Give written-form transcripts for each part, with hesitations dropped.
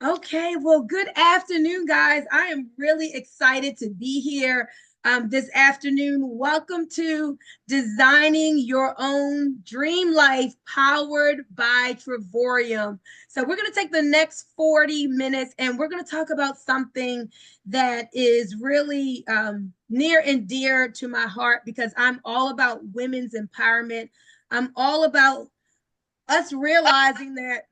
Okay, well, good afternoon, guys. I am really excited to be here this afternoon. Welcome to Designing Your Own Dream Life, powered by Travorium. So, we're going to take the next 40 minutes and we're going to talk about something that is really near and dear to my heart because I'm all about women's empowerment. I'm all about us realizing that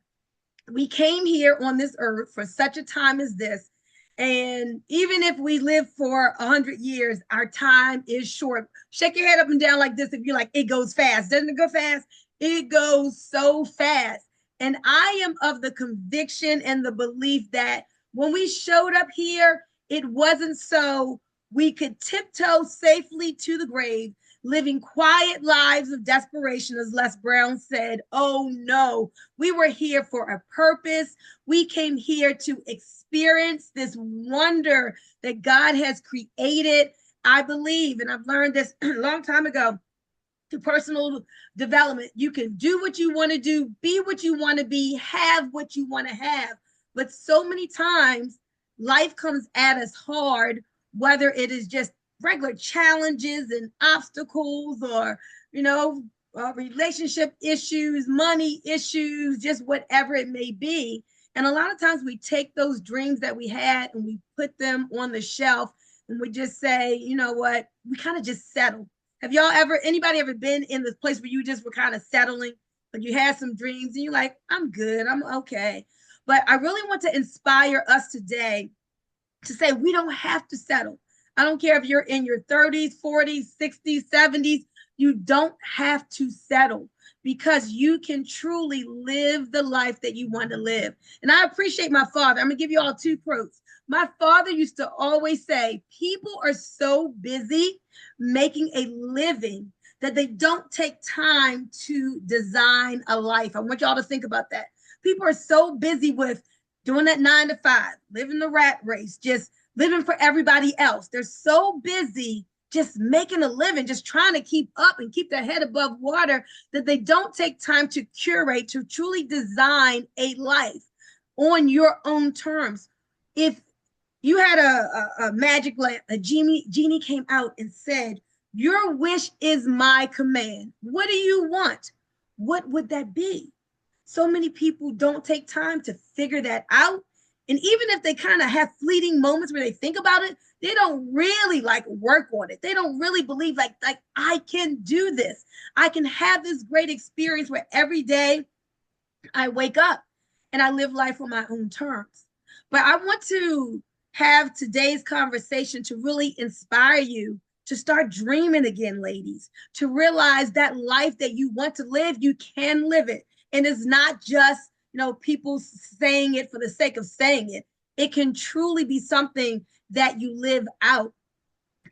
we came here on this earth for such a time as this. And even if we live for 100 years, our time is short. Shake your head up and down like this if you're like, it goes fast. Doesn't it go fast? It goes so fast. And I am of the conviction and the belief that when we showed up here, it wasn't so we could tiptoe safely to the grave, living quiet lives of desperation, as Les Brown said. Oh no, we were here for a purpose. We came here to experience this wonder that God has created. I believe, and I've learned this a long time ago through personal development, you can do what you want to do, be what you want to be, have what you want to have. But so many times life comes at us hard, whether it is just regular challenges and obstacles or, you know, relationship issues, money issues, just whatever it may be. And a lot of times we take those dreams that we had and we put them on the shelf and we just say, you know what, we kind of just settle. Have y'all ever, anybody ever been in this place where you just were kind of settling, but you had some dreams and you're like, I'm good, I'm okay. But I really want to inspire us today to say we don't have to settle. I don't care if you're in your 30s, 40s, 60s, 70s, you don't have to settle because you can truly live the life that you want to live. And I appreciate my father. I'm going to give you all two quotes. My father used to always say, people are so busy making a living that they don't take time to design a life. I want y'all to think about that. People are so busy with doing that 9 to 5, living the rat race, just living for everybody else. They're so busy just making a living, just trying to keep up and keep their head above water that they don't take time to curate, to truly design a life on your own terms. If you had a magic lamp, a genie came out and said, your wish is my command. What do you want? What would that be? So many people don't take time to figure that out. And even if they kind of have fleeting moments where they think about it, they don't really like work on it. They don't really believe like I can do this. I can have this great experience where every day I wake up and I live life on my own terms. But I want to have today's conversation to really inspire you to start dreaming again, ladies, to realize that life that you want to live, you can live it. And it's not just, people saying it for the sake of saying it. It can truly be something that you live out.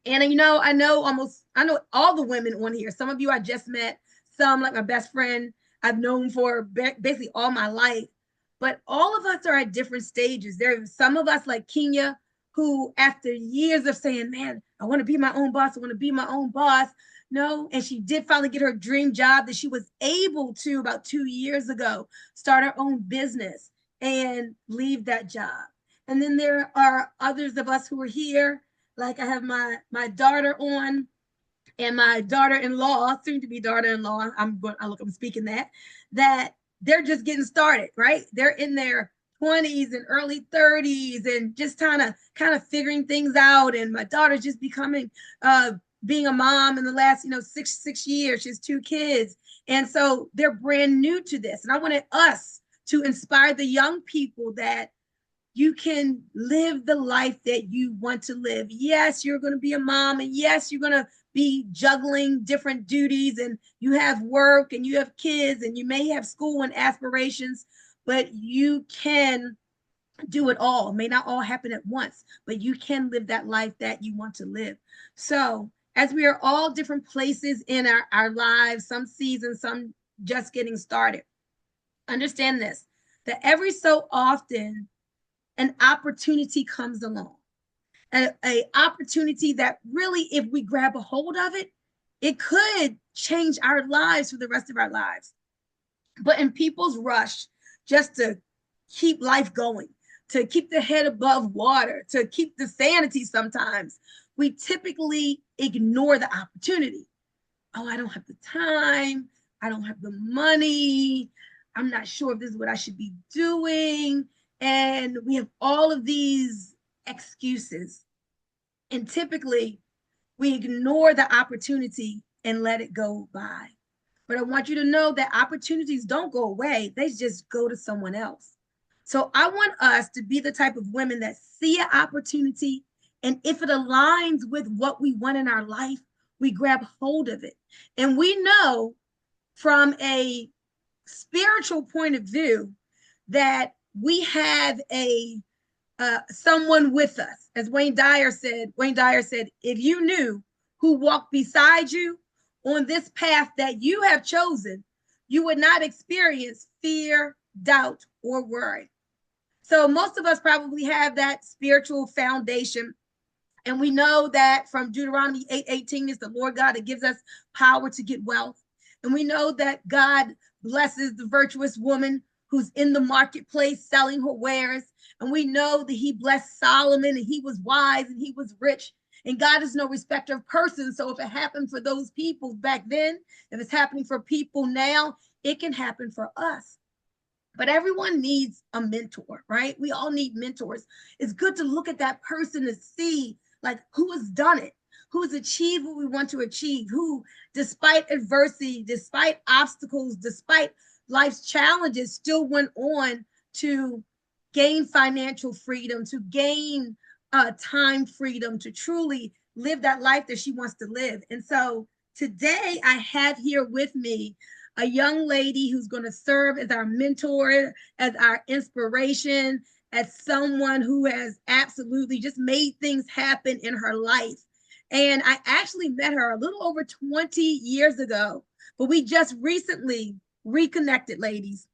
And I know all the women on here. Some of you I just met, some like my best friend I've known for basically all my life. But all of us are at different stages. There are some of us like Kenya who, after years of saying, man, I want to be my own boss, I want to be my own boss. No, and she did finally get her dream job that she was able to about 2 years ago start her own business and leave that job. And then there are others of us who are here, like I have my daughter on and my daughter-in-law, soon to be daughter-in-law, I'm speaking that they're just getting started, right? They're in their 20s and early 30s and just kind of figuring things out. And my daughter's just becoming being a mom in the last, six years. She has 2 kids. And so they're brand new to this. And I wanted us to inspire the young people that you can live the life that you want to live. Yes, you're going to be a mom, and yes, you're going to be juggling different duties, and you have work and you have kids and you may have school and aspirations, but you can do it all. It may not all happen at once, but you can live that life that you want to live. So as we are all different places in our lives, some seasons, some just getting started, understand this, that every so often an opportunity comes along, a opportunity that really, if we grab a hold of it, it could change our lives for the rest of our lives. But in people's rush just to keep life going, to keep the head above water, to keep the sanity sometimes, we typically ignore the opportunity. Oh, I don't have the time. I don't have the money. I'm not sure if this is what I should be doing. And we have all of these excuses. And typically, we ignore the opportunity and let it go by. But I want you to know that opportunities don't go away, they just go to someone else. So I want us to be the type of women that see an opportunity, and if it aligns with what we want in our life, we grab hold of it. And we know from a spiritual point of view that we have a someone with us. As Wayne Dyer said, if you knew who walked beside you on this path that you have chosen, you would not experience fear, doubt, or worry. So most of us probably have that spiritual foundation. And we know that from Deuteronomy 8:18 is the Lord God that gives us power to get wealth. And we know that God blesses the virtuous woman who's in the marketplace selling her wares. And we know that he blessed Solomon and he was wise and he was rich. And God is no respecter of persons. So if it happened for those people back then, if it's happening for people now, it can happen for us. But everyone needs a mentor, right? We all need mentors. It's good to look at that person to see like who has done it, who has achieved what we want to achieve, who, despite adversity, despite obstacles, despite life's challenges, still went on to gain financial freedom, to gain time freedom, to truly live that life that she wants to live. And so today I have here with me a young lady who's going to serve as our mentor, as our inspiration, as someone who has absolutely just made things happen in her life. And I actually met her a little over 20 years ago, but we just recently reconnected, ladies.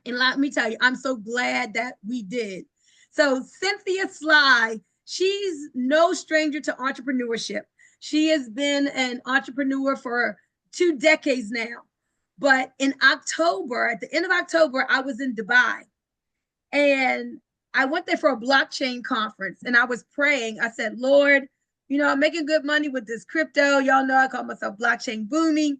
And let me tell you, I'm so glad that we did. So Cynthia Sly, she's no stranger to entrepreneurship. She has been an entrepreneur for 2 decades now. But in October, at the end of October, I was in Dubai. And I went there for a blockchain conference and I was praying. I said, Lord, I'm making good money with this crypto. Y'all know I call myself blockchain booming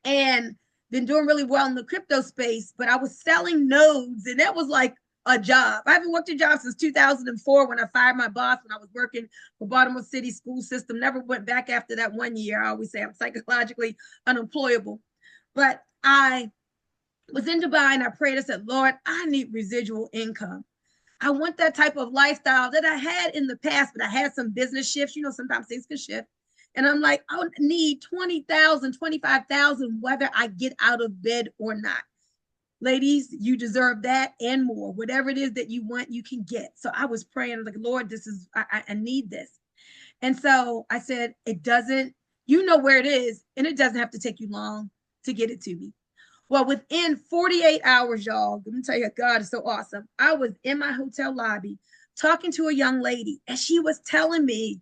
and been doing really well in the crypto space, but I was selling nodes and that was like a job. I haven't worked a job since 2004 when I fired my boss when I was working for Baltimore City school system. Never went back after that 1 year. I always say I'm psychologically unemployable. But I was in Dubai and I prayed. I said, Lord, I need residual income. I want that type of lifestyle that I had in the past, but I had some business shifts. Sometimes things can shift. And I'm like, I need 20,000, 25,000, whether I get out of bed or not. Ladies, you deserve that and more. Whatever it is that you want, you can get. So I was praying, like, Lord, I need this. And so I said, you know where it is, and it doesn't have to take you long to get it to me. Well, within 48 hours, y'all, let me tell you, God is so awesome. I was in my hotel lobby talking to a young lady, and she was telling me,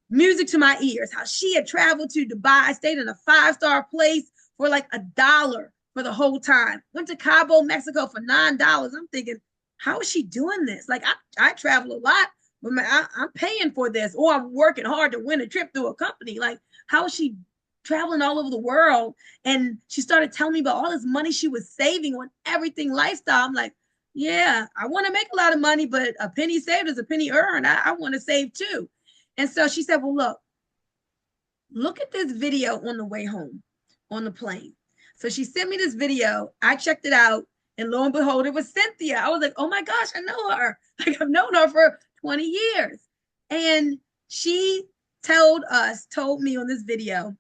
music to my ears, how she had traveled to Dubai, stayed in a 5-star place for like $1 for the whole time. Went to Cabo, Mexico for $9. I'm thinking, how is she doing this? Like, I travel a lot, but I'm paying for this, or I'm working hard to win a trip through a company. Like, how is she traveling all over the world? And she started telling me about all this money she was saving on everything lifestyle. I'm like, yeah, I want to make a lot of money, but a penny saved is a penny earned. I want to save too. And so she said, well, look at this video on the way home on the plane. So she sent me this video. I checked it out. And lo and behold, it was Cynthia. I was like, oh my gosh, I know her. Like, I've known her for 20 years. And she told me on this video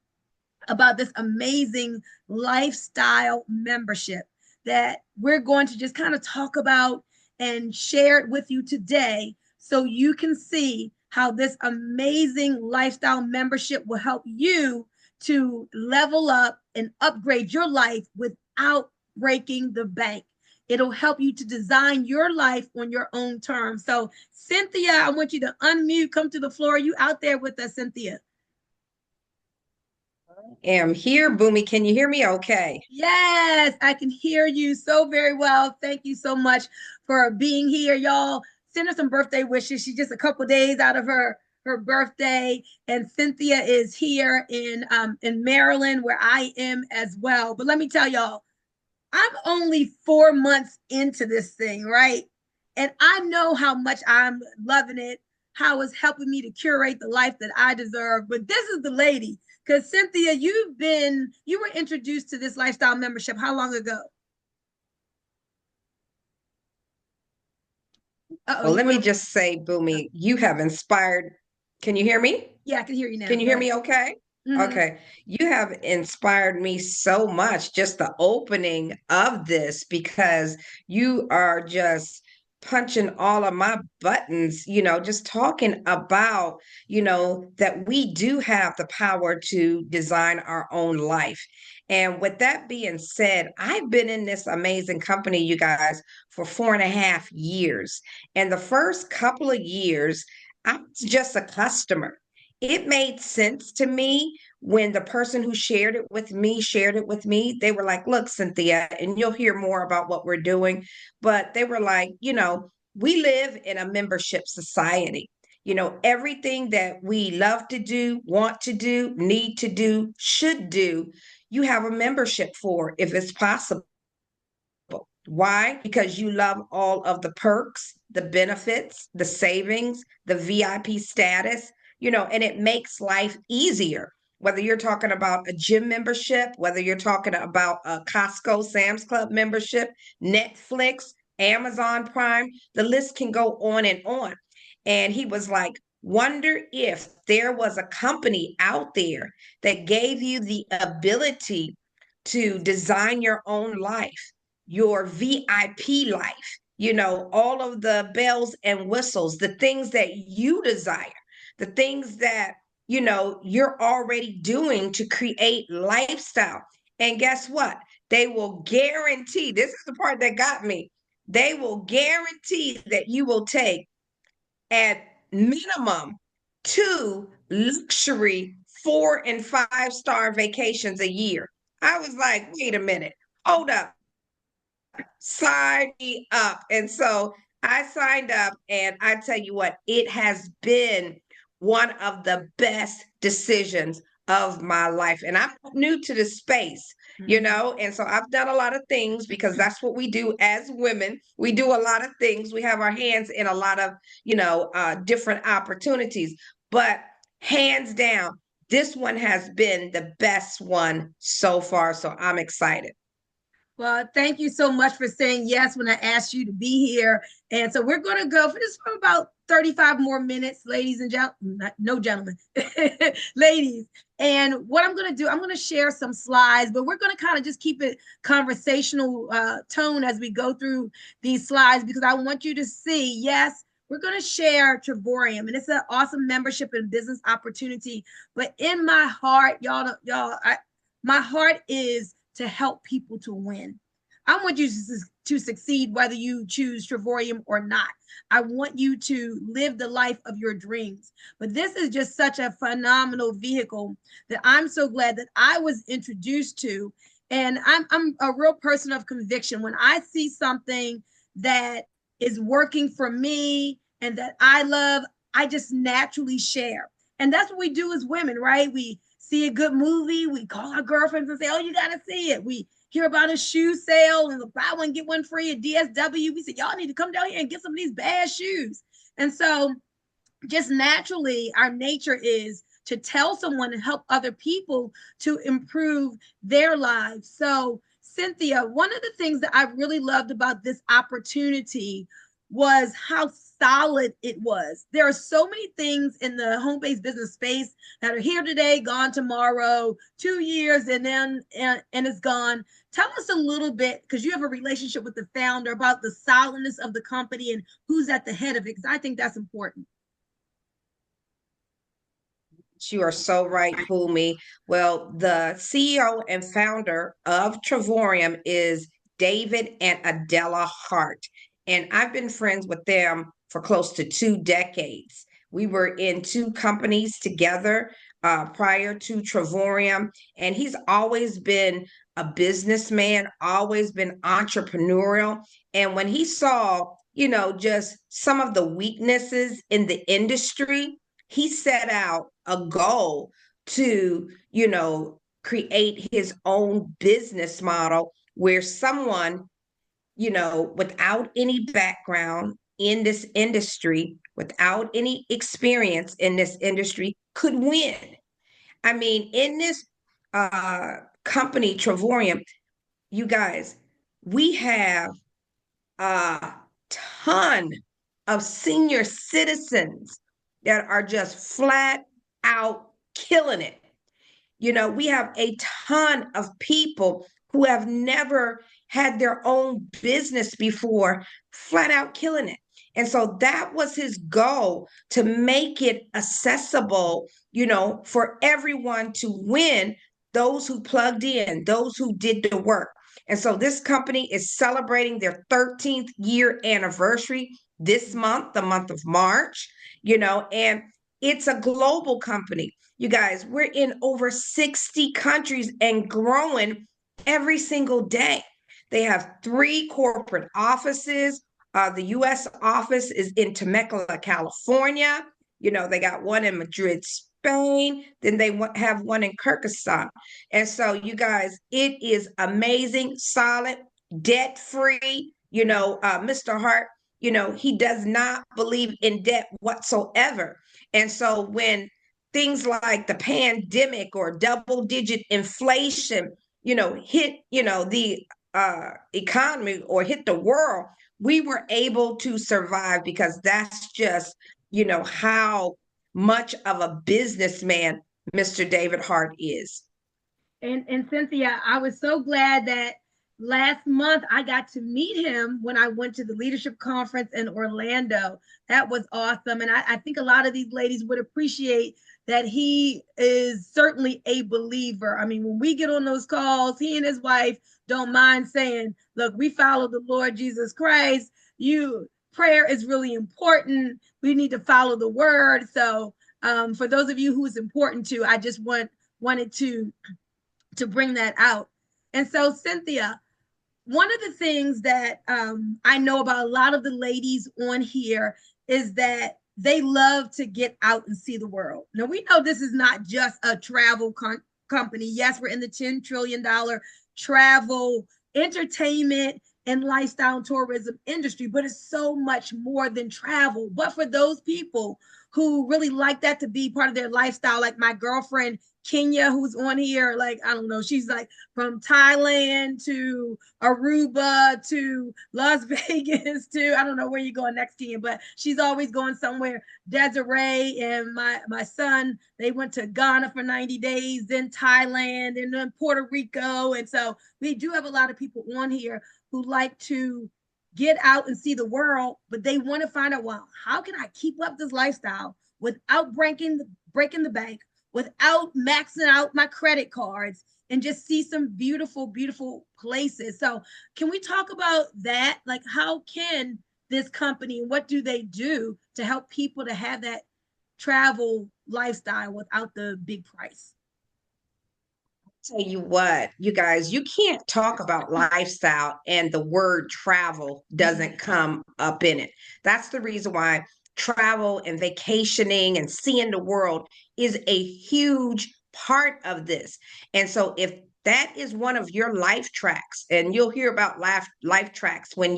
about this amazing lifestyle membership that we're going to just kind of talk about and share it with you today so you can see how this amazing lifestyle membership will help you to level up and upgrade your life without breaking the bank. It'll help you to design your life on your own terms. So, Cynthia, I want you to unmute, come to the floor. Are you out there with us, Cynthia? Am here, Boomy. Can you hear me okay? Yes, I can hear you so very well. Thank you so much for being here, y'all. Send her some birthday wishes. She's just a couple days out of her birthday, and Cynthia is here in Maryland, where I am as well. But let me tell y'all, I'm only 4 months into this thing, right? And I know how much I'm loving it, how it's helping me to curate the life that I deserve. But this is the lady, because Cynthia, you were introduced to this lifestyle membership how long ago? Uh-oh, Well, you let me went. just say, Boomy, you have inspired. Can you hear me? Yeah, I can hear you now. Can you Go hear ahead. me okay? Mm-hmm. Okay. You have inspired me so much, just the opening of this, because you are just punching all of my buttons, just talking about, that we do have the power to design our own life. And with that being said, I've been in this amazing company, you guys, for 4.5 years. And the first couple of years, I was just a customer. It made sense to me when the person who shared it with me. They were like, look, Cynthia, and you'll hear more about what we're doing, but they were like, we live in a membership society. Everything that we love to do, want to do, need to do, should do, you have a membership for if it's possible. Why? Because you love all of the perks, the benefits, the savings, the VIP status, and it makes life easier. Whether you're talking about a gym membership, whether you're talking about a Costco, Sam's Club membership, Netflix, Amazon Prime, the list can go on and on. And he was like, wonder if there was a company out there that gave you the ability to design your own life, your VIP life, all of the bells and whistles, the things that you desire, the things that, you're already doing to create lifestyle. And guess what? They will guarantee, this is the part that got me, they will guarantee that you will take at minimum two luxury 4 and 5 star vacations a year. I was like, wait a minute, hold up, sign me up. And so I signed up, and I tell you what, it has been one of the best decisions of my life. And I'm new to the space, Mm-hmm. and so I've done a lot of things because that's what we do as women. We do a lot of things. We have our hands in a lot of, different opportunities. But hands down, this one has been the best one so far. So I'm excited. Well, thank you so much for saying yes when I asked you to be here. And so we're going to go for this for about 35 more minutes, ladies and gentlemen. No, gentlemen, ladies. And what I'm going to do, I'm going to share some slides, but we're going to kind of just keep it conversational tone as we go through these slides because I want you to see, yes, we're going to share Travorium, and it's an awesome membership and business opportunity. But in my heart, my heart is to help people to win. I want you to succeed whether you choose Travorium or not. I want you to live the life of your dreams. But this is just such a phenomenal vehicle that I'm so glad that I was introduced to. And I'm a real person of conviction. When I see something that is working for me and that I love, I just naturally share. And that's what we do as women, right? We see a good movie, we call our girlfriends and say, "Oh, you got to see it." We hear about a shoe sale and buy one get one free at DSW. We say, "Y'all need to come down here and get some of these bad shoes." And so, just naturally, our nature is to tell someone and help other people to improve their lives. So, Cynthia, one of the things that I really loved about this opportunity was how solid it was. There are so many things in the home-based business space that are here today, gone tomorrow, 2 years, and then and it's gone. Tell us a little bit, because you have a relationship with the founder, about the solidness of the company and who's at the head of it, because I think that's important. You are so right, Boomy. Well, the CEO and founder of Travorium is David and Adela Hart. And I've been friends with them for close to 2 decades. We were in two companies together. prior to Travorium, and he's always been a businessman, always been entrepreneurial. And when he saw, just some of the weaknesses in the industry, he set out a goal to, create his own business model where someone, without any background in this industry, without any experience in this industry, could win. I mean, in this company, Travorium, you guys, we have a ton of senior citizens that are just flat out killing it. We have a ton of people who have never had their own business before, flat out killing it. And so that was his goal, to make it accessible, for everyone to win, those who plugged in, those who did the work. And so this company is celebrating their 13th year anniversary this month, the month of March, and it's a global company. You guys, we're in over 60 countries and growing every single day. They have 3 corporate offices. The US office is in Temecula, California. They got one in Madrid, Spain. Then they have one in Kyrgyzstan. And so, you guys, it is amazing, solid, debt free. Mr. Hart, he does not believe in debt whatsoever. And so, when things like the pandemic or double digit inflation, hit, the economy or hit the world, we were able to survive because that's just, how much of a businessman Mr. David Hart is. And Cynthia, I was so glad that last month I got to meet him when I went to the leadership conference in Orlando. That was awesome. And I think a lot of these ladies would appreciate that he is certainly a believer. I mean, when we get on those calls, he and his wife don't mind saying, look, we follow the Lord Jesus Christ. Prayer is really important. We need to follow the word. So for those of you who is important to, I just wanted to bring that out. And so, Cynthia, one of the things that I know about a lot of the ladies on here is that they love to get out and see the world. Now, we know this is not just a travel company. Yes, we're in the $10 trillion travel, entertainment, and lifestyle and tourism industry, but it's so much more than travel. But for those people who really like that to be part of their lifestyle, like my girlfriend Kenya, who's on here, like, I don't know, she's like from Thailand to Aruba to Las Vegas to, I don't know where you're going next, Kenya, but she's always going somewhere. Desiree and my son, they went to Ghana for 90 days, then Thailand, and then Puerto Rico. And so we do have a lot of people on here who like to get out and see the world, but they want to find out, well, how can I keep up this lifestyle without breaking the bank, without maxing out my credit cards, and just see some beautiful, beautiful places. So can we talk about that? Like, how can this company, what do they do to help people to have that travel lifestyle without the big price? Tell you what, you guys, you can't talk about lifestyle and the word travel doesn't come up in it. That's the reason why travel and vacationing and seeing the world is a huge part of this. And so, if that is one of your life tracks, and you'll hear about life tracks when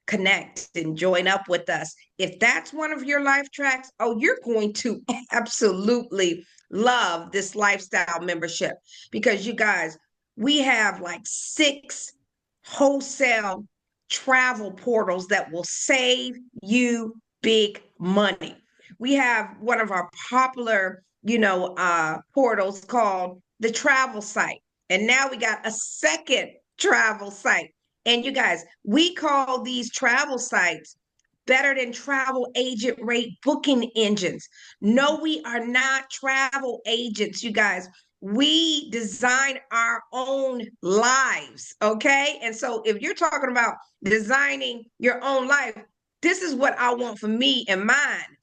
connect and join up with us. If that's one of your life tracks, oh, you're going to absolutely love this lifestyle membership, because you guys, we have like 6 wholesale travel portals that will save you big money. We have one of our popular, portals called the travel site. And now we got a second travel site. And you guys, we call these travel sites better than travel agent rate booking engines. No, we are not travel agents, you guys. We design our own lives, okay? And so, if you're talking about designing your own life, this is what I want for me and mine,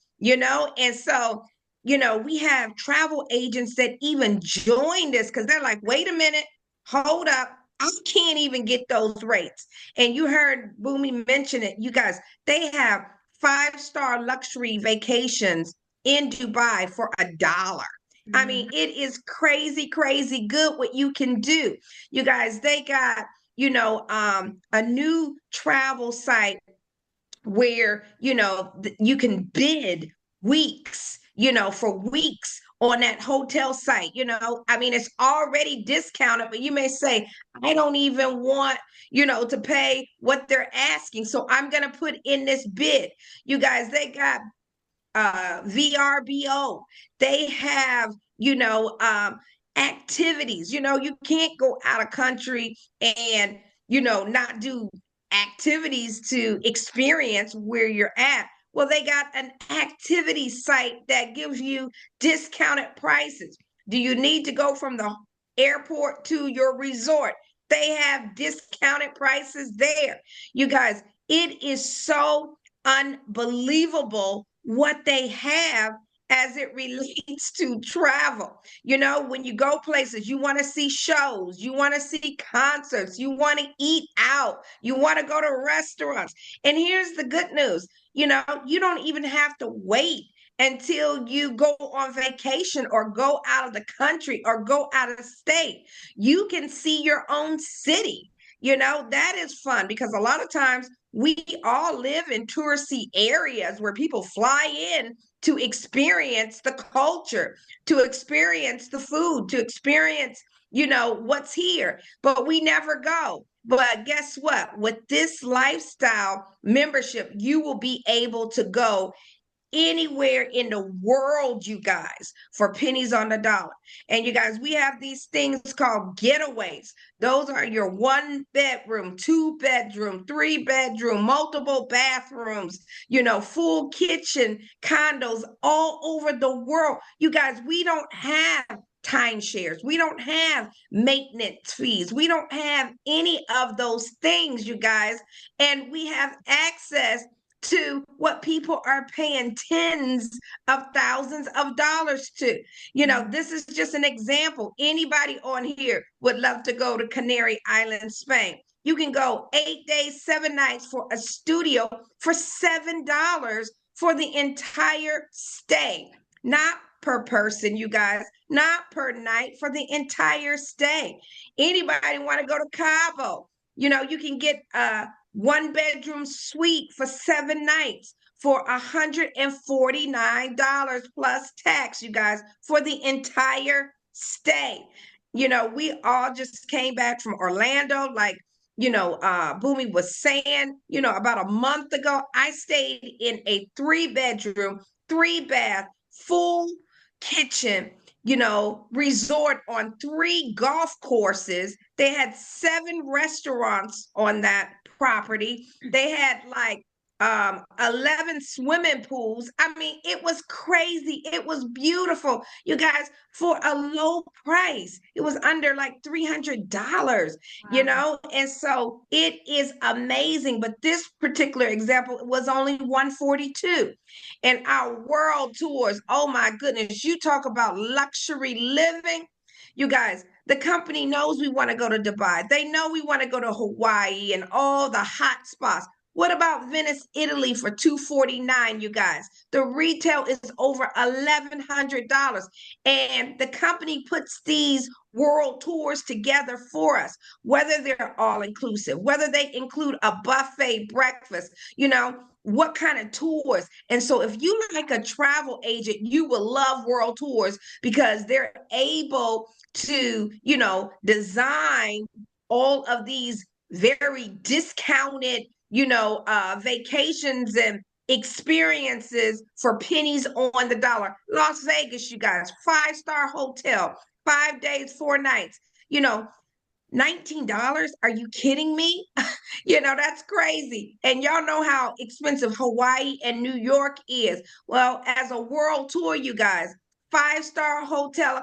And so, we have travel agents that even join this because they're like, wait a minute, hold up. I can't even get those rates. And you heard Boomy mention it. You guys, they have five-star luxury vacations in Dubai for $1. I mean, Mhm. it is crazy, crazy good what you can do. You guys, they got, a new travel site where you can bid weeks, for weeks on that hotel site. I mean, it's already discounted, but you may say, I don't even want, to pay what they're asking, so I'm going to put in this bid. You guys, they got VRBO. They have, activities. You can't go out of country and, not do activities to experience where you're at. Well, they got an activity site that gives you discounted prices. Do you need to go from the airport to your resort? They have discounted prices there. You guys, it is so unbelievable what they have as it relates to travel. When you go places, you want to see shows, you want to see concerts, you want to eat out, you want to go to restaurants. And here's the good news, you don't even have to wait until you go on vacation or go out of the country or go out of state. You can see your own city. That is fun because a lot of times we all live in touristy areas where people fly in to experience the culture, to experience the food, to experience, what's here, but we never go. But guess what? With this lifestyle membership, you will be able to go anywhere in the world, you guys, for pennies on the dollar. And you guys, we have these things called getaways. Those are your 1 bedroom, 2 bedroom, 3 bedroom, multiple bathrooms, full kitchen condos all over the world. You guys, we don't have timeshares. We don't have maintenance fees. We don't have any of those things, you guys. And we have access to what people are paying tens of thousands of dollars to. This is just an example. Anybody on here would love to go to Canary Islands, Spain. You can go 8 days, 7 nights for a studio for $7 for the entire stay. Not per person, you guys, not per night, for the entire stay. Anybody want to go to Cabo? You can get 1 bedroom suite for 7 nights for $149 plus tax, you guys, for the entire stay. We all just came back from Orlando, like, Boomy was saying, about a month ago. I stayed in a 3 bedroom, 3 bath, full kitchen, resort on 3 golf courses. They had 7 restaurants on that property. They had like 11 swimming pools. I mean, it was crazy. It was beautiful, you guys, for a low price. It was under like $300, Wow. and so it is amazing. But this particular example was only 142. And our world tours, oh my goodness, you talk about luxury living. You guys, the company knows we want to go to Dubai. They know we want to go to Hawaii and all the hot spots. What about Venice, Italy for $249, you guys? The retail is over $1,100. And the company puts these world tours together for us, whether they're all inclusive, whether they include a buffet breakfast, what kind of tours. And so if you like a travel agent, you will love world tours because they're able to, design all of these very discounted, vacations and experiences for pennies on the dollar. Las Vegas, you guys, 5-star hotel, 5 days, 4 nights, $19. Are you kidding me? That's crazy. And y'all know how expensive Hawaii and New York is. Well, as a world tour, you guys, 5-star hotel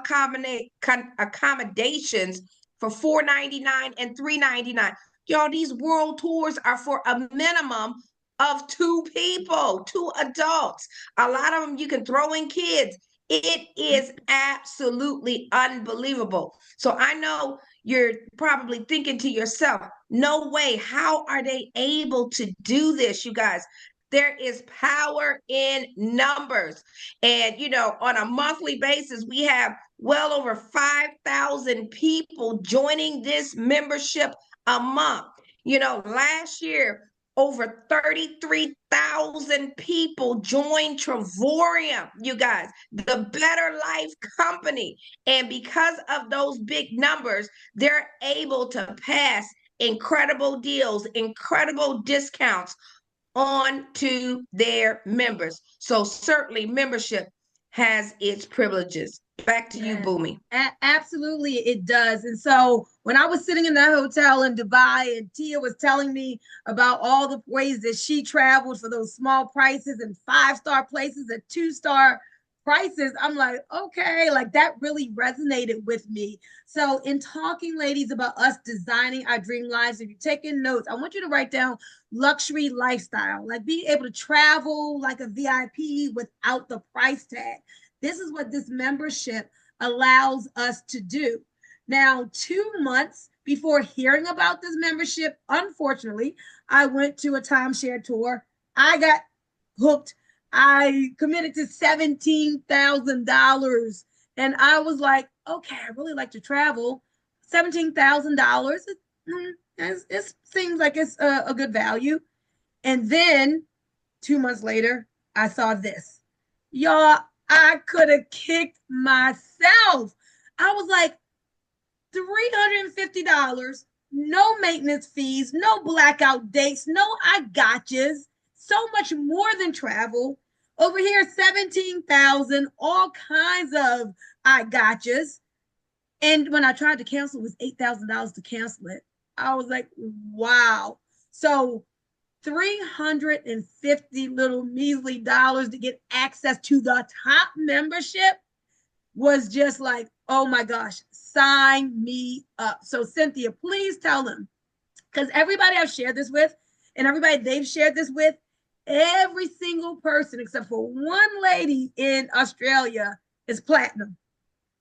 accommodations for $499 and $399. Y'all, these world tours are for a minimum of 2 people, 2 adults. A lot of them you can throw in kids. It is absolutely unbelievable. So I know you're probably thinking to yourself, no way, how are they able to do this, you guys? There is power in numbers. And, on a monthly basis, we have well over 5,000 people joining this membership a month. Last year, over 33,000 people joined Travorium, you guys, the Better Life Company. And because of those big numbers, they're able to pass incredible deals, incredible discounts on to their members. So certainly membership has its privileges. Back to you, Yes, Boomy. absolutely, it does. And so when I was sitting in that hotel in Dubai, and Tia was telling me about all the ways that she traveled for those small prices and five-star places at two-star prices, I'm like, okay, like that really resonated with me. So, in talking, ladies, about us designing our dream lives, if you're taking notes, I want you to write down luxury lifestyle, like being able to travel like a VIP without the price tag. This is what this membership allows us to do. Now, 2 months before hearing about this membership, unfortunately, I went to a timeshare tour. I got hooked. I committed to $17,000. And I was like, okay, I really like to travel. $17,000. It seems like it's a good value. And then 2 months later, I saw this. Y'all, I could have kicked myself. I was like, $350, no maintenance fees, no blackout dates, no I gotchas, so much more than travel. Over here, 17,000, all kinds of I gotchas. And when I tried to cancel, it was $8,000 to cancel it. I was like, wow. So 350 little measly dollars to get access to the top membership was just like, oh my gosh, sign me up. So, Cynthia, please tell them, because everybody I've shared this with and everybody they've shared this with, every single person except for one lady in Australia is platinum.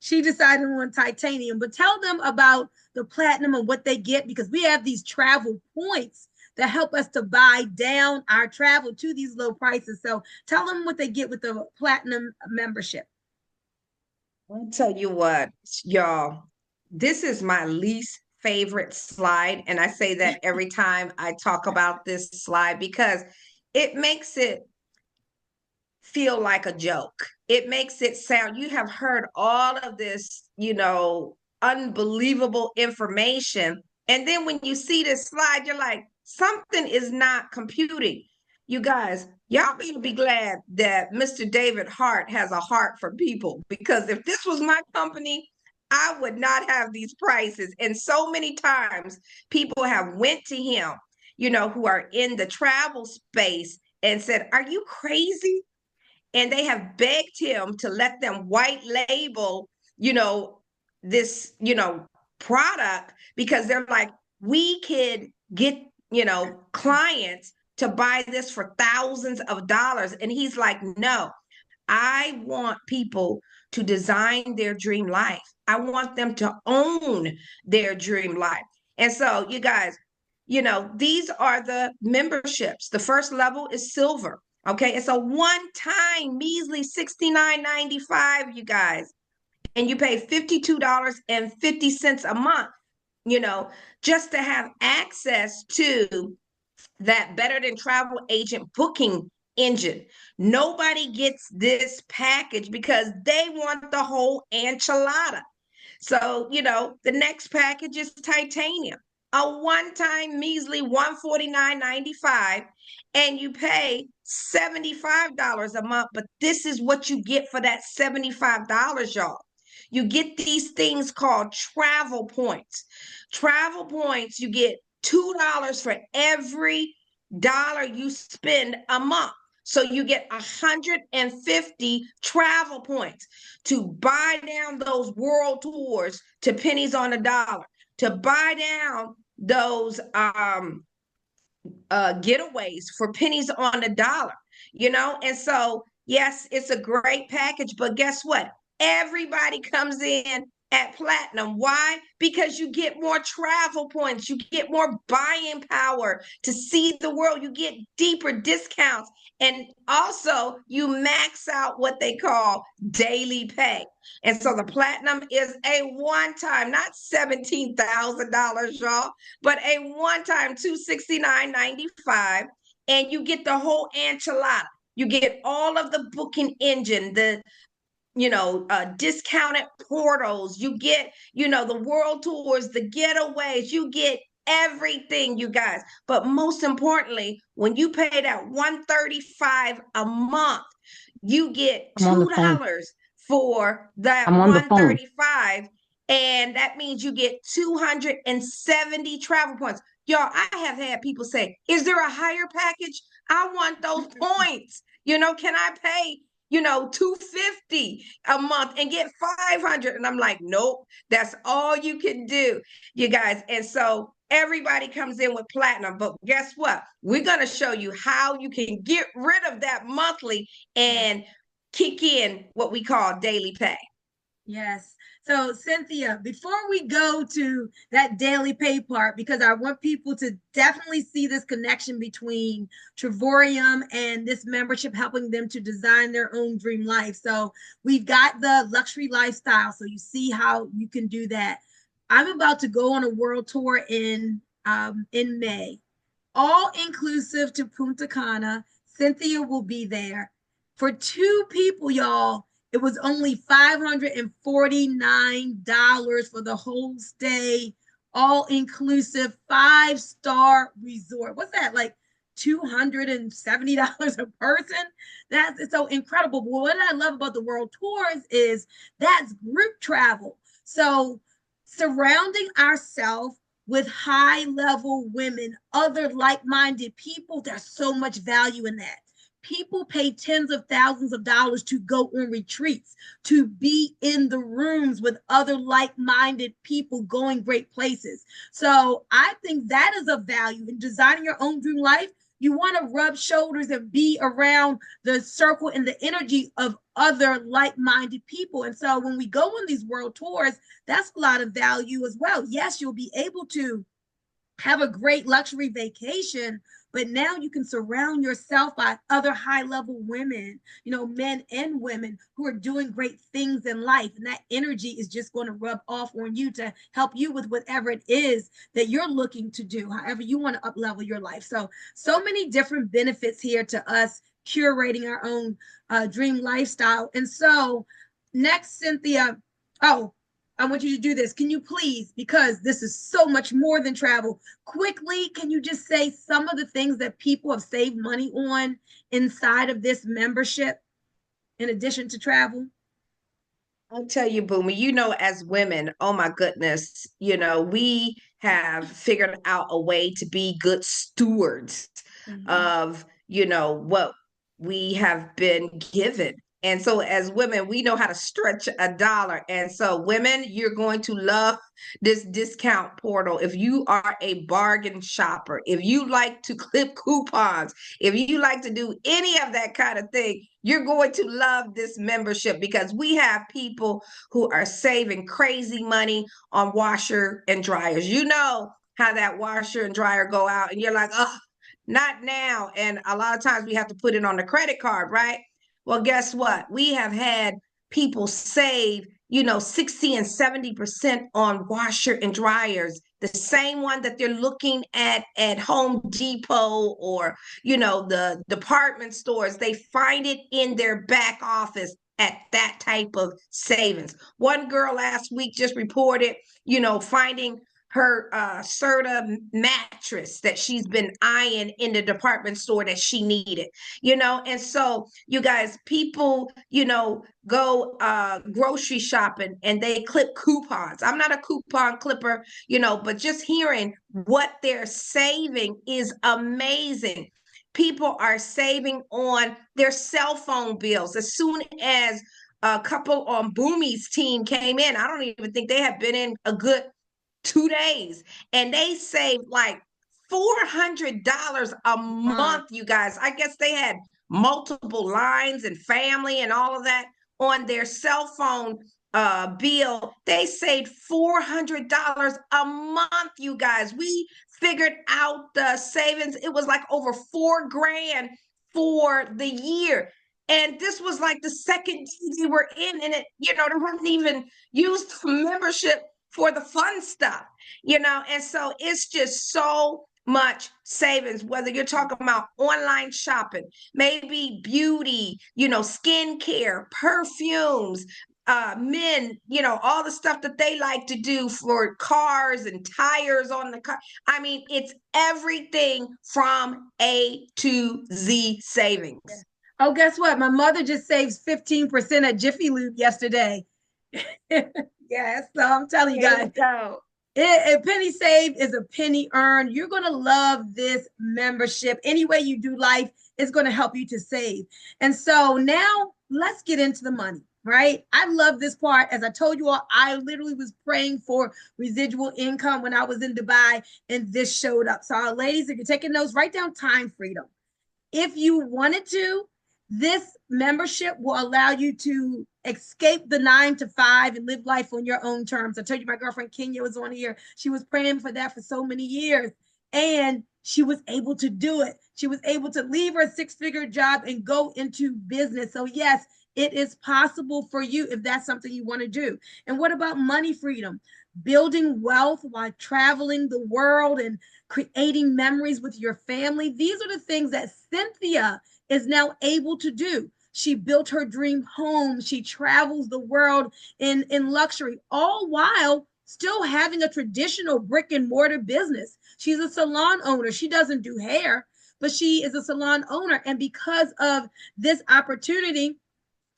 She decided on titanium, but tell them about the platinum and what they get, because we have these travel points that help us to buy down our travel to these low prices. So tell them what they get with the platinum membership. I'll tell you what, y'all, this is my least favorite slide. And I say that every time I talk about this slide because it makes it feel like a joke. It makes it sound, you have heard all of this, unbelievable information. And then when you see this slide, you're like, something is not computing. You guys, y'all better be glad that Mr. David Hart has a heart for people, because if this was my company, I would not have these prices. And so many times people have went to him, who are in the travel space and said, "Are you crazy?" And they have begged him to let them white label, you know, this, product, because they're like, we could get, clients to buy this for thousands of dollars. And he's like, no, I want people to design their dream life. I want them to own their dream life. And so, you guys, these are the memberships. The first level is silver. Okay. It's a one time measly $69.95, you guys. And you pay $52.50 a month, you know, just to have access to that Better Than Travel Agent booking engine. Nobody gets this package because they want the whole enchilada. So, the next package is titanium, a one-time measly $149.95, and you pay $75 a month. But this is what you get for that $75, y'all. You get these things called travel points. Travel points, you get $2 for every dollar you spend a month. So you get 150 travel points to buy down those world tours to pennies on a dollar, to buy down those getaways for pennies on a dollar, and so Yes, it's a great package, but guess what? Everybody comes in at platinum. Why? Because you get more travel points, you get more buying power to see the world, you get deeper discounts, and also you max out what they call daily pay. And so the platinum is a one time, not $17,000, y'all, but a one time 269.95, and you get the whole enchilada. You get all of the booking engine, the discounted portals. You get, the world tours, the getaways. You get everything, you guys. But most importantly, when you pay that 135 a month, you get I'm on the phone. $2 for that I'm on the phone. 135, and that means you get 270 travel points. Y'all, I have had people say, is there a higher package? I want those points. Can I pay 250 a month and get 500? And I'm like, nope, that's all you can do, you guys. And so everybody comes in with platinum, but guess what? We're going to show you how you can get rid of that monthly and kick in what we call daily pay. Yes. So, Cynthia, before we go to that daily pay part, because I want people to definitely see this connection between Travorium and this membership helping them to design their own dream life. So, we've got the luxury lifestyle. So, you see how you can do that. I'm about to go on a world tour in May, all inclusive to Punta Cana. Cynthia will be there. For two people, y'all, it was only $549 for the whole stay, all inclusive, 5-star resort. What's that, like $270 a person? That's so incredible. But what I love about the world tours is that's group travel. So surrounding ourselves with high level women, other like minded people, there's so much value in that. People pay tens of thousands of dollars to go on retreats, to be in the rooms with other like minded people going great places. So I think that is a value in designing your own dream life. You want to rub shoulders and be around the circle and the energy of other like minded people. And so when we go on these world tours, that's a lot of value as well. Yes, you'll be able to have a great luxury vacation, but now you can surround yourself by other high level women, men and women who are doing great things in life. And that energy is just going to rub off on you to help you with whatever it is that you're looking to do, however you want to up level your life. So many different benefits here to us curating our own dream lifestyle. And so next, Cynthia, oh, I want you to do this. Can you please, because this is so much more than travel, quickly, can you just say some of the things that people have saved money on inside of this membership in addition to travel? I'll tell you, Boomy, as women, oh my goodness, we have figured out a way to be good stewards Mm-hmm. of, what we have been given. And so as women, we know how to stretch a dollar. And so women, you're going to love this discount portal. If you are a bargain shopper, if you like to clip coupons, if you like to do any of that kind of thing, you're going to love this membership because we have people who are saving crazy money on washer and dryers. You know how that washer and dryer go out, and you're like, oh, not now. And a lot of times we have to put it on the credit card, right? Well, guess what? We have had people save 60 and 70% on washer and dryers, the same one that they're looking at Home Depot or the department stores. They find it in their back office at that type of savings. One girl last week just reported finding her Serta mattress that she's been eyeing in the department store that she needed. And so you guys, people go grocery shopping and they clip coupons. I'm not a coupon clipper, but just hearing what they're saving is amazing. People are saving on their cell phone bills. As soon as a couple on Boomy's team came in, I don't even think they have been in a good 2 days, and they saved like $400 a Wow. month, you guys. I guess they had multiple lines and family and all of that on their cell phone bill. They saved $400 a month, you guys. We figured out the savings. It was like over 4 grand for the year. And this was like the second day they were in, and it, they hadn't even used the membership for the fun stuff, and so it's just so much savings, whether you're talking about online shopping, maybe beauty, skincare, perfumes, men, all the stuff that they like to do for cars and tires on the car. I mean, it's everything from A to Z Yeah. savings. Oh, guess what? My mother just saves 15% at Jiffy Lube yesterday. Yes, so I'm telling you There guys, you go. a penny saved is a penny earned. You're going to love this membership. Any way you do life is going to help you to save. And so now let's get into the money, right? I love this part. As I told you all, I literally was praying for residual income when I was in Dubai, and this showed up. So, ladies, if you're taking notes, write down time freedom. If you wanted to, this membership will allow you to escape the 9 to 5 and live life on your own terms. I told you my girlfriend Kenya was on here. She was praying for that for so many years, and she was able to do it. She was able to leave her 6-figure job and go into business. So, yes, it is possible for you if that's something you want to do. And what about money freedom? Building wealth while traveling the world and creating memories with your family. These are the things that Cynthia is now able to do. She built her dream home. She travels the world in luxury, all while still having a traditional brick and mortar business. She's a salon owner. She doesn't do hair, but she is a salon owner. And because of this opportunity,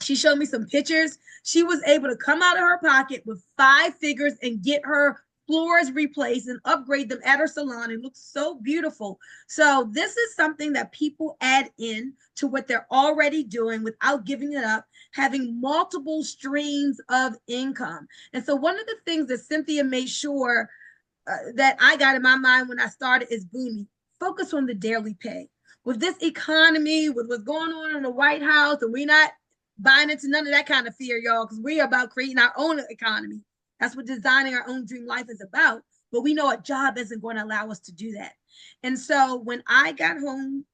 she showed me some pictures. She was able to come out of her pocket with 5 figures and get her floors replaced and upgrade them at her salon. It looks so beautiful. So this is something that people add in to what they're already doing without giving it up, having multiple streams of income. And so one of the things that Cynthia made sure that I got in my mind when I started is booming. Focus on the daily pay. With this economy, with what's going on in the White House, and we're not buying into none of that kind of fear, y'all, because we're about creating our own economy. That's what designing our own dream life is about. But we know a job isn't going to allow us to do that. And so when I got home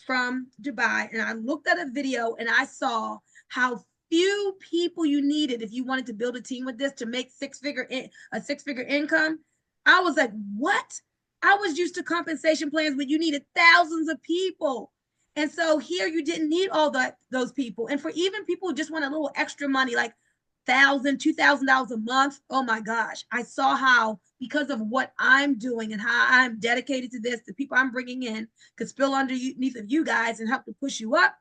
from Dubai and I looked at a video and I saw how few people you needed if you wanted to build a team with this to make a 6-figure income, I was like, what? I was used to compensation plans where you needed thousands of people. And so here you didn't need all those people. And for even people who just want a little extra money, like $1,000, $2,000 a month, oh my gosh, I saw how, because of what I'm doing and how I'm dedicated to this, the people I'm bringing in could spill underneath of you guys and help to push you up.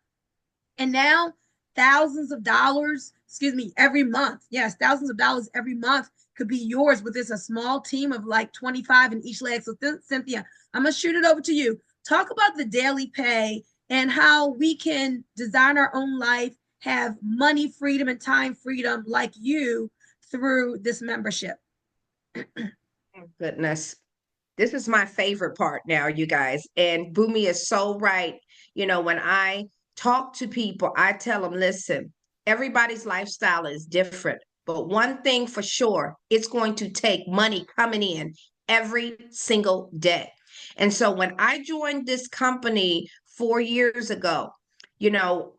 And now thousands of dollars, excuse me, every month. Yes, thousands of dollars every month could be yours with this a small team of like 25 in each leg. So Cynthia, I'm going to shoot it over to you. Talk about the daily pay and how we can design our own life, have money freedom and time freedom like you through this membership. Goodness. This is my favorite part now, you guys. And Boomy is so right. When I talk to people, I tell them, listen, everybody's lifestyle is different. But one thing for sure, it's going to take money coming in every single day. And so when I joined this company 4 years ago,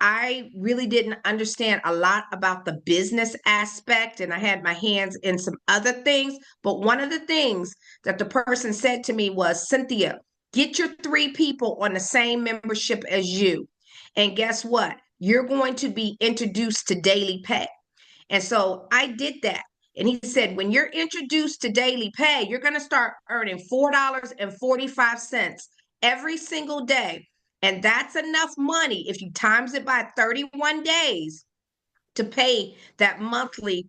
I really didn't understand a lot about the business aspect, and I had my hands in some other things. But one of the things that the person said to me was, Cynthia, get your 3 people on the same membership as you. And guess what? You're going to be introduced to daily pay. And so I did that. And he said, when you're introduced to daily pay, you're going to start earning $4.45 every single day. And that's enough money if you times it by 31 days to pay that monthly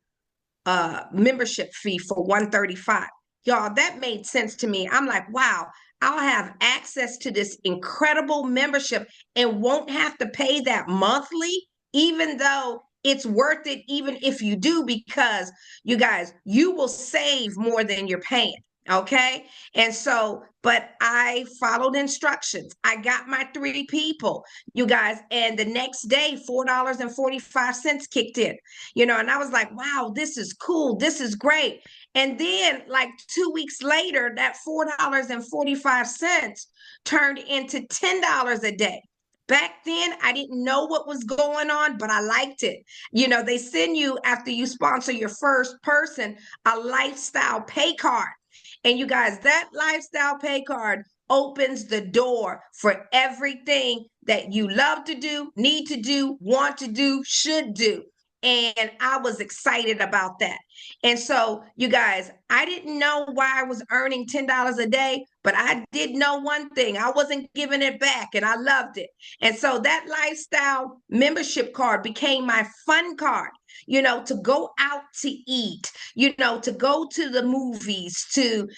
membership fee for 135. Y'all, that made sense to me. I'm like, wow, I'll have access to this incredible membership and won't have to pay that monthly, even though it's worth it, even if you do, because you guys, you will save more than you're paying. Okay. And so, but I followed instructions. I got my three people, you guys. And the next day, $4.45 kicked in, and I was like, wow, this is cool. This is great. And then, like 2 weeks later, that $4.45 turned into $10 a day. Back then, I didn't know what was going on, but I liked it. They send you, after you sponsor your first person, a lifestyle pay card. And you guys, that lifestyle pay card opens the door for everything that you love to do, need to do, want to do, should do. And I was excited about that. And so, you guys, I didn't know why I was earning $10 a day, but I did know one thing: I wasn't giving it back, and I loved it. And so that lifestyle membership card became my fun card, to go out to eat, to go to the movies, to,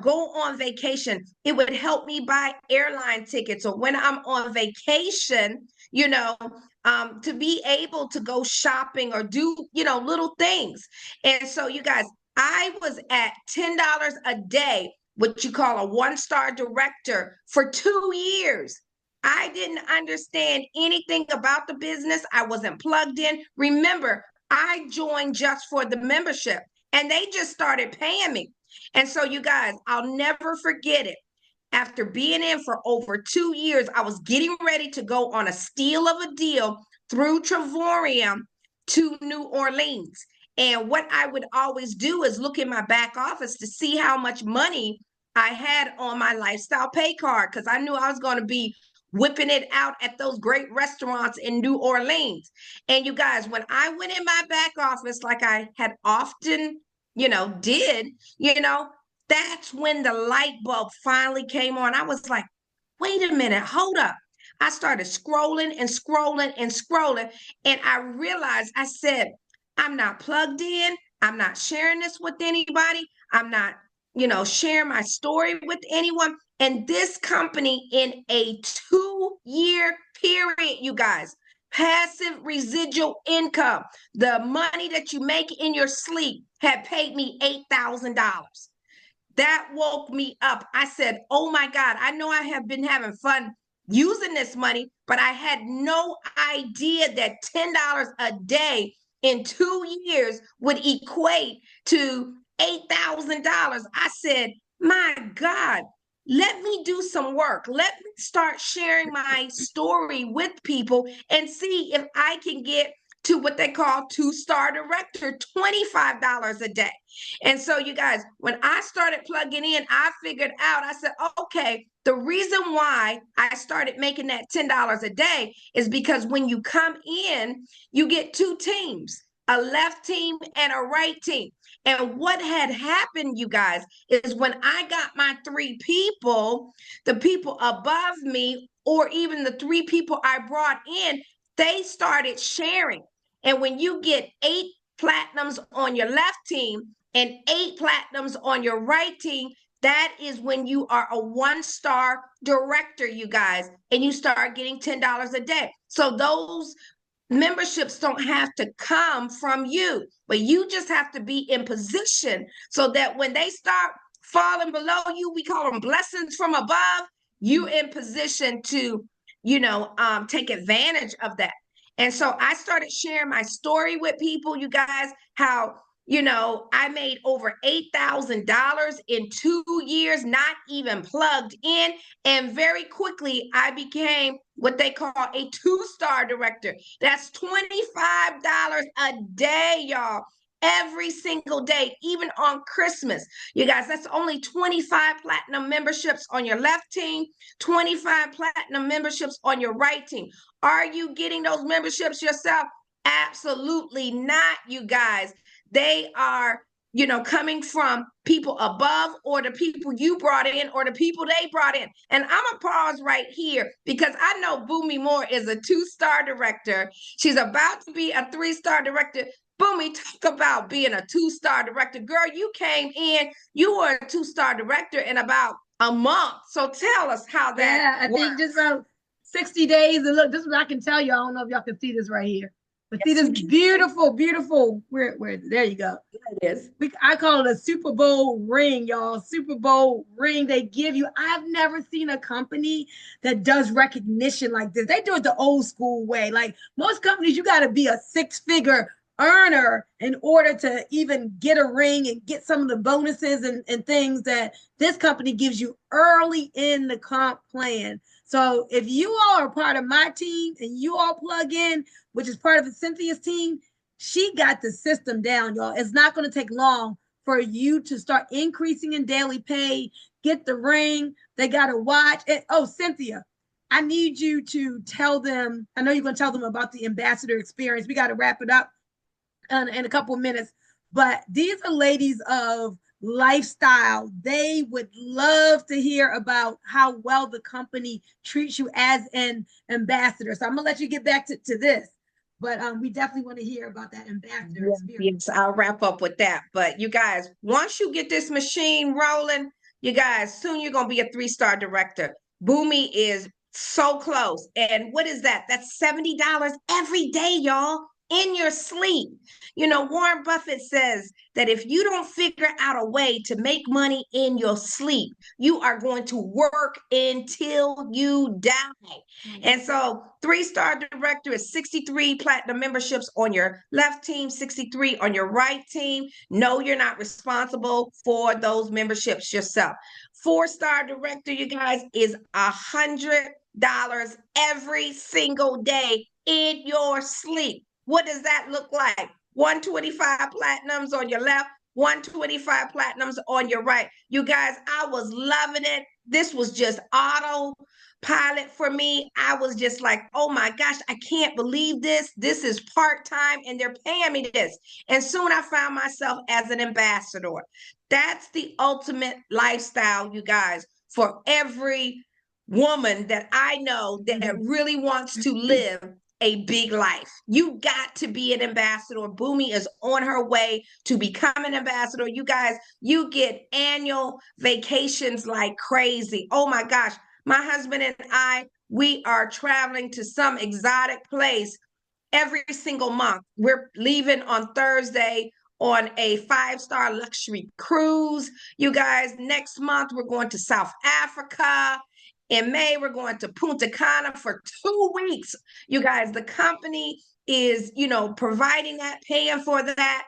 go on vacation. It would help me buy airline tickets, or when I'm on vacation, to be able to go shopping or do, little things. And so, you guys, I was at $10 a day, what you call a one-star director, for 2 years. I didn't understand anything about the business. I wasn't plugged in. Remember, I joined just for the membership, and they just started paying me. And so, you guys, I'll never forget it. After being in for over 2 years, I was getting ready to go on a steal of a deal through Travorium to New Orleans. And what I would always do is look in my back office to see how much money I had on my lifestyle pay card, because I knew I was going to be whipping it out at those great restaurants in New Orleans. And you guys, when I went in my back office, like I had often, did, that's when the light bulb finally came on. I was like, wait a minute, hold up. I started scrolling and scrolling and scrolling. And I realized, I said, I'm not plugged in. I'm not sharing this with anybody. I'm not, sharing my story with anyone. And this company, in a 2-year period, you guys, passive residual income, the money that you make in your sleep, had paid me $8,000. That woke me up. I said, oh my God, I know I have been having fun using this money, but I had no idea that $10 a day in 2 years would equate to $8,000. I said, my God, let me do some work. Let me start sharing my story with people and see if I can get to what they call two-star director, $25 a day. And so, you guys, when I started plugging in, I figured out, I said, okay, the reason why I started making that $10 a day is because when you come in, you get two teams, a left team and a right team. And what had happened, you guys, is when I got my three people, the people above me, or even the three people I brought in, they started sharing. And when you get 8 platinums on your left team and 8 platinums on your right team, that is when you are a one-star director, you guys, and you start getting $10 a day. So those memberships don't have to come from you, but you just have to be in position so that when they start falling below you, we call them blessings from above, you in position to, take advantage of that. And so I started sharing my story with people, you guys, how, I made over $8,000 in 2 years, not even plugged in. And very quickly, I became what they call a two-star director. That's $25 a day, y'all. Every single day, even on Christmas. You guys, that's only 25 platinum memberships on your left team, 25 platinum memberships on your right team. Are you getting those memberships yourself? Absolutely not, you guys. They are, coming from people above, or the people you brought in, or the people they brought in. And I'm going to pause right here because I know Boomy Moore is a two-star director. She's about to be a three-star director. Boomy, talk about being a two-star director. Girl, you came in, you were a two-star director in about a month. So tell us how that I works. think just about 60 days. And look, this is what I can tell you. I don't know if y'all can see this right here, But see Yes, this we can. beautiful, beautiful, where there you go. It is. I call it a Super Bowl ring, y'all. Super Bowl ring they give you. I've never seen a company that does recognition like this. They do it the old school way. Like most companies, you got to be a six-figure earner in order to even get a ring and get some of the bonuses and things that this company gives you early in the comp plan. So if you all are part of my team and you all plug in, which is part of Cynthia's team, she got the system down, y'all. It's not going to take long for you to start increasing in daily pay, get the ring. They got to watch it. Oh, Cynthia, I need you to tell them. I know you're going to tell them about the ambassador experience. We got to wrap it up in a couple of minutes. But these are ladies of lifestyle. They would love to hear about how well the company treats you as an ambassador. So I'm going to let you get back to this. But we definitely want to hear about that ambassador Yes, experience. yes, I'll wrap up with that. But you guys, once you get this machine rolling, you guys, soon you're gonna be a three-star director. Boomy is so close. And what is that? That's $70 every day, y'all, in your sleep. You know, Warren Buffett says that if you don't figure out a way to make money in your sleep, you are going to work until you die. And so, three-star director is 63 platinum memberships on your left team, 63 on your right team. No, you're not responsible for those memberships yourself. Four-star director, you guys, is $100 every single day in your sleep. What does that look like? 125 platinums on your left, 125 platinums on your right. You guys, I was loving it. This was just auto pilot for me. I was just like, oh my gosh, I can't believe this. This is part time and they're paying me this. And soon I found myself as an ambassador. That's the ultimate lifestyle, you guys, for every woman that I know that really wants to live a big life. You got to be an ambassador. Boomy is on her way to become an ambassador. You guys, you get annual vacations like crazy. Oh my gosh. My husband and I, we are traveling to some exotic place every single month. We're leaving on Thursday on a five-star luxury cruise. You guys, next month we're going to South Africa. In May, we're going to Punta Cana for 2 weeks. You guys, the company is, providing that, paying for that.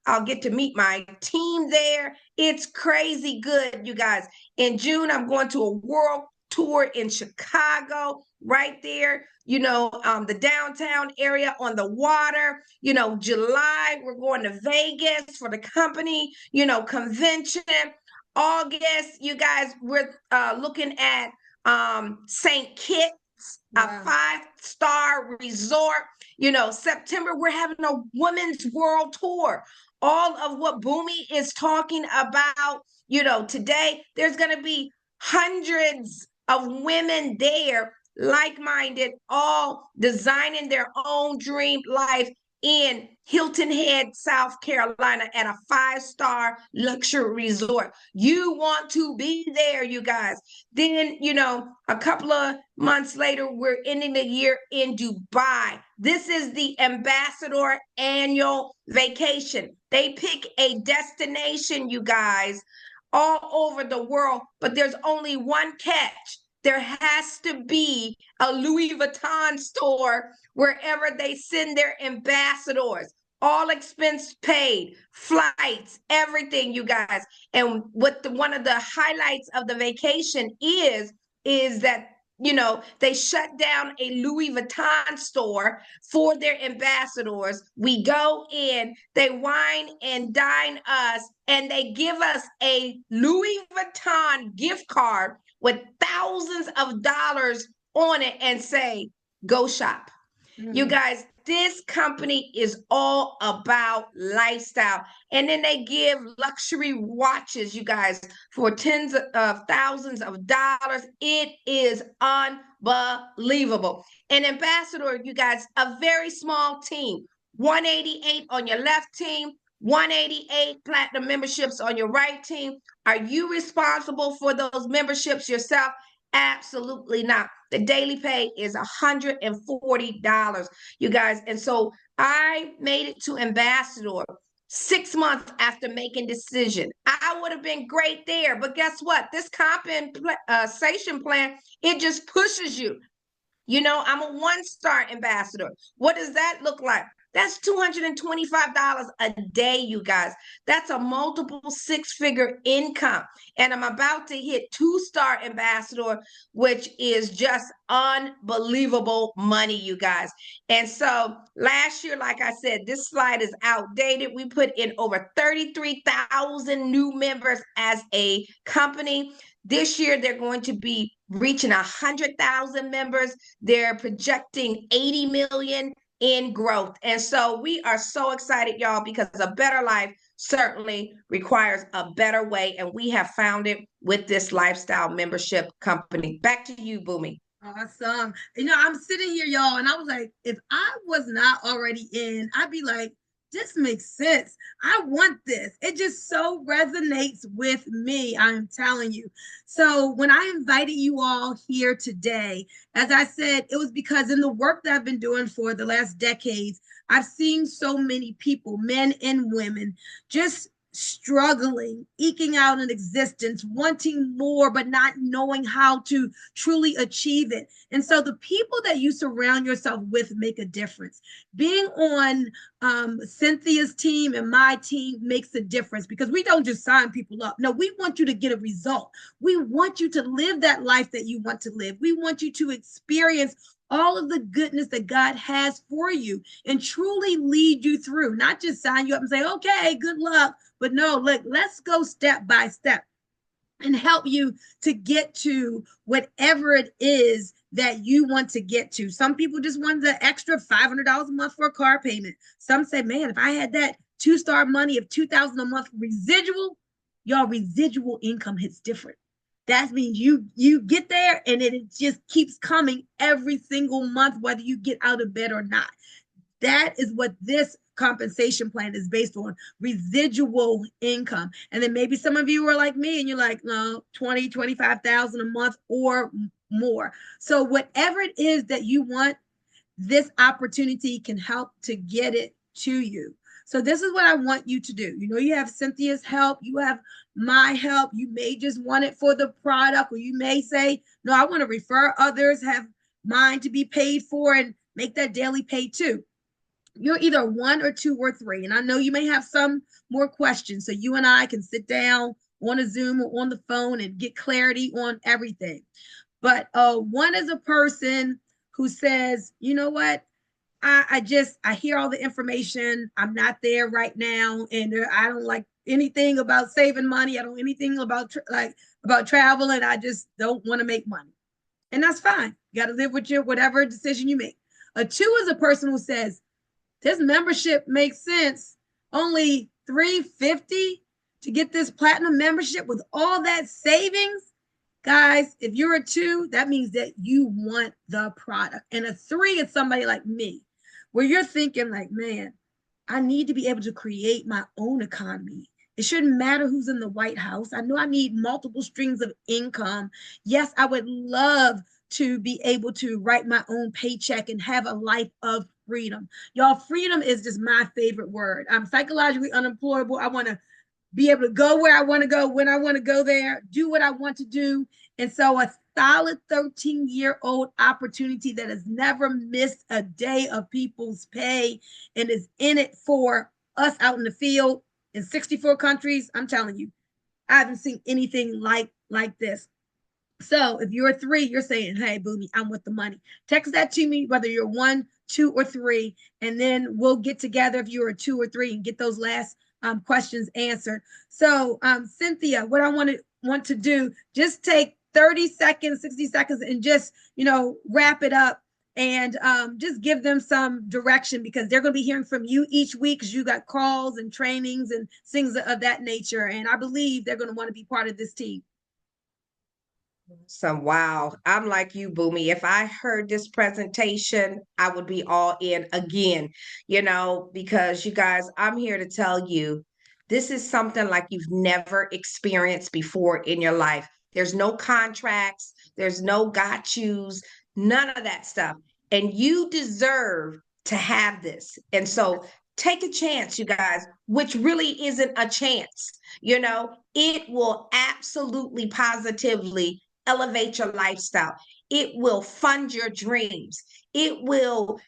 I'll get to meet my team there. It's crazy good, you guys. In June, I'm going to a world tour in Chicago, right there, the downtown area on the water. July, we're going to Vegas for the company, convention. August, you guys, we're looking at St. Kitts, a five-star resort. September, we're having a women's world tour. All of what Boomy is talking about, today, there's going to be hundreds of women there, like-minded, all designing their own dream life in Hilton Head, South Carolina, at a five-star luxury resort. You want to be there, you guys. Then, a couple of months later, we're ending the year in Dubai. This is the ambassador annual vacation. They pick a destination, you guys, all over the world, but there's only one catch. There has to be a Louis Vuitton store wherever they send their ambassadors. All expense paid, flights, everything, you guys. And what one of the highlights of the vacation is that they shut down a Louis Vuitton store for their ambassadors. We go in, they wine and dine us, and they give us a Louis Vuitton gift card with thousands of dollars on it and say, go shop. You guys, this company is all about lifestyle. And then they give luxury watches, you guys, for tens of thousands of dollars. It is unbelievable. An ambassador, you guys, a very small team, 188 on your left team, 188 platinum memberships on your right team. Are you responsible for those memberships yourself? Absolutely not. The daily pay is $140, you guys. And so I made it to ambassador 6 months after making decision. I would have been great there, but guess what? This compensation plan, it just pushes you. You know, I'm a one-star ambassador. What does that look like? That's $225 a day, you guys. That's a multiple six-figure income. And I'm about to hit two-star ambassador, which is just unbelievable money, you guys. And so last year, like I said, this slide is outdated. We put in over 33,000 new members as a company. This year, they're going to be reaching 100,000 members. They're projecting 80 million in growth. And so we are so excited, y'all, because a better life certainly requires a better way. And we have found it with this lifestyle membership company. Back to you, Boomy. Awesome. I'm sitting here, y'all, and I was like, if I was not already in, I'd be like, this makes sense. I want this. It just so resonates with me. I'm telling you. So, when I invited you all here today, as I said, it was because in the work that I've been doing for the last decades, I've seen so many people, men and women, just struggling, eking out an existence, wanting more, but not knowing how to truly achieve it. And so the people that you surround yourself with make a difference. Being on Cynthia's team and my team makes a difference because we don't just sign people up. No, we want you to get a result. We want you to live that life that you want to live. We want you to experience all of the goodness that God has for you and truly lead you through, not just sign you up and say, okay, good luck. But no, look, let's go step by step and help you to get to whatever it is that you want to get to. Some people just want the extra $500 a month for a car payment. Some say, man, if I had that two-star money of $2,000 a month residual, y'all, residual income hits different. That means you get there and it just keeps coming every single month, whether you get out of bed or not. That is what this compensation plan is based on, residual income. And then maybe some of you are like me and you're like, no, 20, 25,000 a month or more. So whatever it is that you want, this opportunity can help to get it to you. So this is what I want you to do. You have Cynthia's help. You have my help. You may just want it for the product, or you may say, no, I want to refer others, have mine to be paid for and make that daily pay too. You're either one or two or three. And I know you may have some more questions. So you and I can sit down on a Zoom or on the phone and get clarity on everything. But one is a person who says, you know what? I hear all the information. I'm not there right now. And I don't like anything about saving money. I don't anything about about travel. And I just don't want to make money. And that's fine. You got to live with your whatever decision you make. A two is a person who says, this membership makes sense. Only $350 to get this platinum membership with all that savings. Guys, if you're a two, that means that you want the product. And a three is somebody like me, where you're thinking like, man, I need to be able to create my own economy. It shouldn't matter who's in the White House. I know I need multiple streams of income. Yes, I would love to be able to write my own paycheck and have a life of freedom. Y'all, freedom is just my favorite word. I'm psychologically unemployable. I want to be able to go where I want to go, when I want to go there, do what I want to do. And so a solid 13-year-old opportunity that has never missed a day of people's pay and is in it for us out in the field in 64 countries. I'm telling you, I haven't seen anything like this. So if you're a three, you're saying, hey, Boomy, I'm with the money. Text that to me, whether you're one, two, or three, and then we'll get together if you're a two or three and get those last questions answered. So Cynthia, what I want to do, just take 30 seconds, 60 seconds, and just, wrap it up and just give them some direction, because they're going to be hearing from you each week because you got calls and trainings and things of that nature. And I believe they're going to want to be part of this team. Wow. I'm like you, Boomy. If I heard this presentation, I would be all in again, because you guys, I'm here to tell you this is something like you've never experienced before in your life. There's no contracts. There's no got yous, none of that stuff. And you deserve to have this. And so take a chance, you guys, which really isn't a chance. It will absolutely positively elevate your lifestyle. It will fund your dreams. It will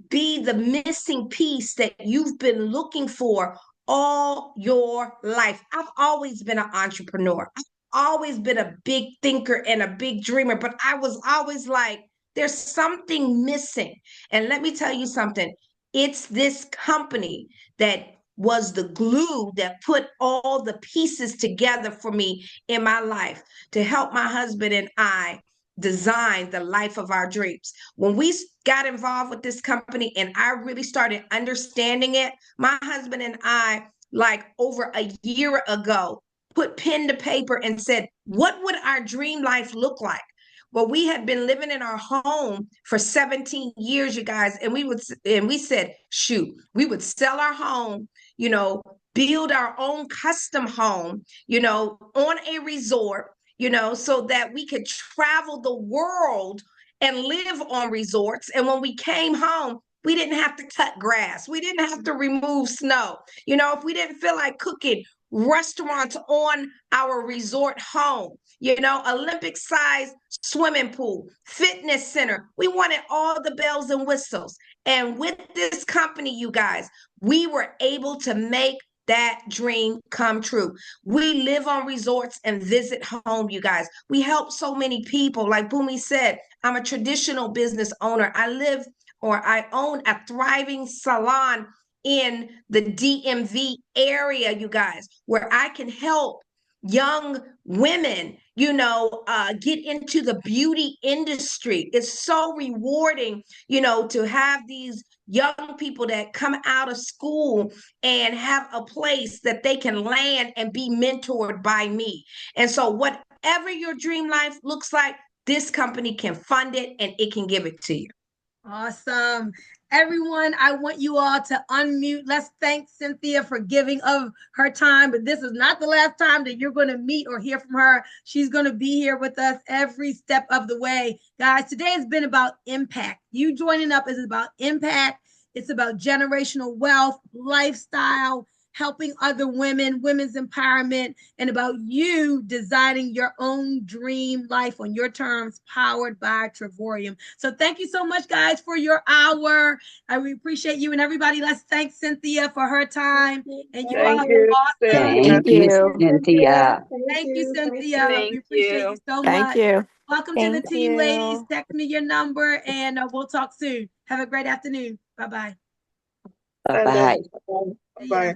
be the missing piece that you've been looking for all your life. I've always been an entrepreneur. I've always been a big thinker and a big dreamer, but I was always like, there's something missing. And let me tell you something. It's this company that was the glue that put all the pieces together for me in my life to help my husband and I design the life of our dreams. When we got involved with this company and I really started understanding it, my husband and I, like over a year ago, put pen to paper and said, what would our dream life look like? Well, we had been living in our home for 17 years, you guys, and we said, shoot, we would sell our home, build our own custom home, on a resort, so that we could travel the world and live on resorts. And when we came home, we didn't have to cut grass. We didn't have to remove snow. If we didn't feel like cooking, restaurants on our resort home, Olympic size swimming pool, fitness center. We wanted all the bells and whistles. And with this company, you guys, we were able to make that dream come true. We live on resorts and visit home, you guys. We help so many people. Like Bumi said, I'm a traditional business owner. I own a thriving salon in the DMV area, you guys, where I can help young women, get into the beauty industry. It's so rewarding, to have these young people that come out of school and have a place that they can land and be mentored by me. And so, whatever your dream life looks like, this company can fund it and it can give it to you. Awesome. Everyone, I want you all to unmute. Let's thank Cynthia for giving of her time. But this is not the last time that you're going to meet or hear from her. She's going to be here with us every step of the way. Guys, today has been about impact. You joining up is about impact. It's about generational wealth, lifestyle, helping other women, women's empowerment, and about you designing your own dream life on your terms, powered by Travorium. So thank you so much, guys, for your hour. I really appreciate you and everybody. Let's thank Cynthia for her time. And you all Thank have you, awesome. Thank you, Cynthia. Thank you, Cynthia. We Thank appreciate you. you so Thank much. you. Welcome to the Thank team, ladies. you. Text me your number and we'll talk soon. Have a great afternoon. Bye-bye. Bye-bye. Bye-bye.